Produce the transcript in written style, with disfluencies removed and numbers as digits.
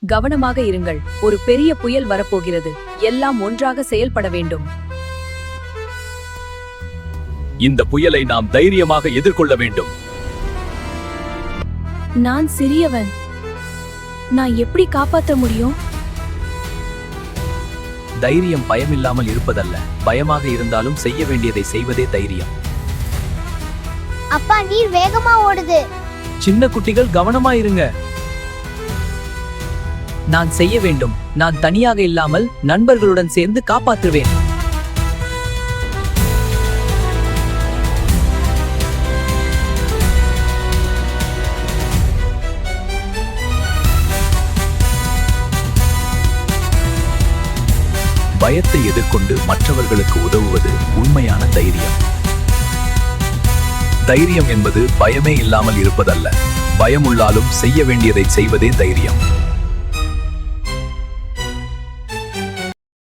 கவனமாக இருங்கள், ஒரு பெரிய புயல் வரப்போகிறது. எல்லாம் ஒன்றாக செயல்பட வேண்டும். இந்த புயலை நாம் தைரியமாக எதிர்கொள்ள வேண்டும். நான் சிறியவன், நான் எப்படி காப்பாற்ற முடியும்? தைரியம் பயமில்லாமல் இருப்பதல்ல, பயமாக இருந்தாலும் செய்ய வேண்டியதை செய்வதே தைரியம். அப்பா, நீர் வேகமா ஓடுது. சின்ன குட்டிகள் கவனமா இருங்க. நான் செய்ய வேண்டும். நான் தனியாக இல்லாமல் நண்பர்களுடன் சேர்ந்து காப்பாற்றுவேன். பயத்தை எதிர்கொண்டு மற்றவர்களுக்கு உதவுவது உண்மையான தைரியம். தைரியம் என்பது பயமே இல்லாமல் இருப்பதல்ல, பயமுள்ளாலும் செய்ய வேண்டியதை செய்வதே தைரியம்.